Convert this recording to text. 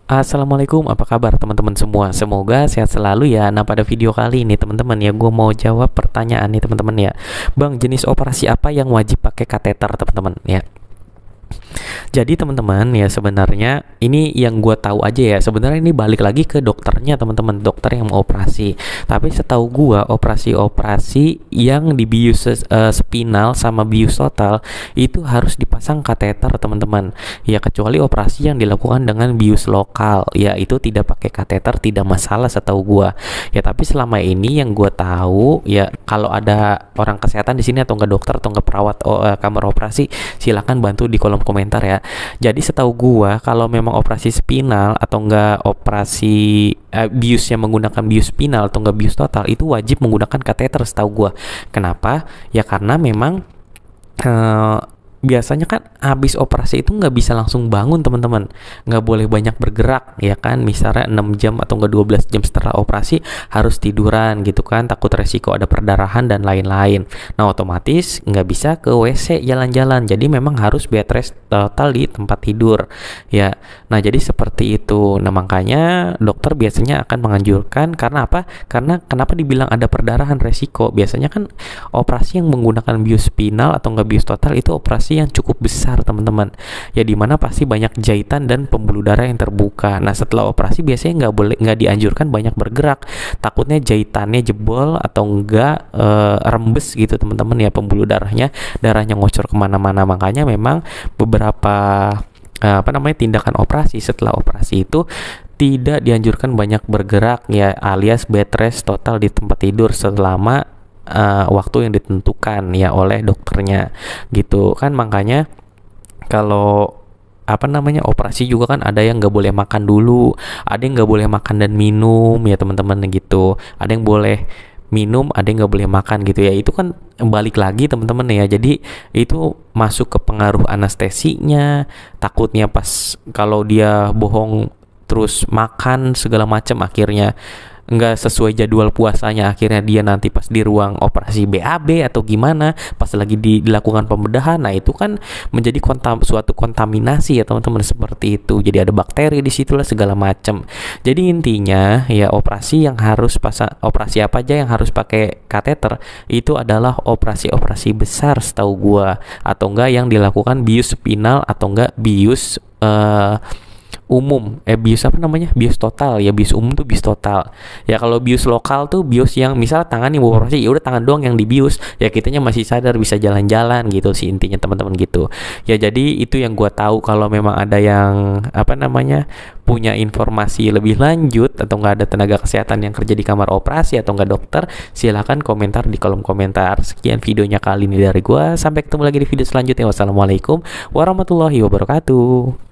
Assalamualaikum, apa kabar teman-teman semua? Semoga sehat selalu ya. Nah, pada video kali ini teman-teman ya, gue mau jawab pertanyaan nih teman-teman ya. Bang, jenis operasi apa yang wajib pakai kateter teman-teman ya? Jadi teman-teman ya, sebenarnya ini yang gue tahu aja ya. Sebenarnya ini balik lagi ke dokternya teman-teman, dokter yang mau operasi. Tapi setahu gue operasi-operasi yang di bius spinal sama bius total itu harus dipasang kateter teman-teman. Ya kecuali operasi yang dilakukan dengan bius lokal, ya itu tidak pakai kateter, tidak masalah setahu gue. Ya tapi selama ini yang gue tahu ya, kalau ada orang kesehatan di sini atau enggak dokter atau enggak perawat kamar operasi, silakan bantu di kolom komentar ya. Jadi setahu gua kalau memang operasi spinal atau enggak operasi bius yang menggunakan bius spinal atau enggak bius total itu wajib menggunakan kateter setahu gua. Kenapa? Ya karena memang biasanya kan habis operasi itu nggak bisa langsung bangun teman-teman, nggak boleh banyak bergerak ya kan, misalnya 6 jam atau enggak 12 jam setelah operasi harus tiduran gitu kan, takut resiko ada perdarahan dan lain-lain. Nah otomatis nggak bisa ke WC jalan-jalan, jadi memang harus bed rest total di tempat tidur ya. Nah jadi seperti itu. Nah makanya dokter biasanya akan menganjurkan, karena apa? Karena kenapa dibilang ada perdarahan resiko, biasanya kan operasi yang menggunakan bius spinal atau enggak bius total itu operasi yang cukup besar teman-teman ya, dimana pasti banyak jahitan dan pembuluh darah yang terbuka. Nah setelah operasi biasanya nggak dianjurkan banyak bergerak, takutnya jahitannya jebol atau enggak rembes gitu teman-teman ya, pembuluh darahnya ngocor kemana-mana. Makanya memang beberapa tindakan operasi setelah operasi itu tidak dianjurkan banyak bergerak ya, alias bed rest total di tempat tidur selama waktu yang ditentukan ya oleh dokternya gitu kan. Makanya kalau operasi juga kan ada yang nggak boleh makan dulu, ada yang nggak boleh makan dan minum ya teman-teman gitu, ada yang boleh minum, ada yang nggak boleh makan gitu ya. Itu kan balik lagi teman-teman ya, jadi itu masuk ke pengaruh anestesinya. Takutnya pas kalau dia bohong terus makan segala macam, akhirnya nggak sesuai jadwal puasanya, akhirnya dia nanti pas di ruang operasi BAB atau gimana pas lagi dilakukan pembedahan. Nah itu kan menjadi suatu kontaminasi ya teman-teman, seperti itu. Jadi ada bakteri di situlah segala macam. Jadi intinya ya, operasi apa aja yang harus pakai kateter itu adalah operasi-operasi besar setahu gua, atau enggak yang dilakukan bius spinal atau enggak bius umum, bius total ya. Bius umum tuh bius total ya. Kalau bius lokal tuh bius yang misal tangan yang operasi, ya udah tangan doang yang dibius ya, kitanya masih sadar bisa jalan-jalan gitu sih intinya teman-teman gitu ya. Jadi itu yang gua tahu. Kalau memang ada yang punya informasi lebih lanjut atau nggak ada tenaga kesehatan yang kerja di kamar operasi atau nggak dokter, silakan komentar di kolom komentar. Sekian videonya kali ini dari gua, sampai ketemu lagi di video selanjutnya. Wassalamualaikum warahmatullahi wabarakatuh.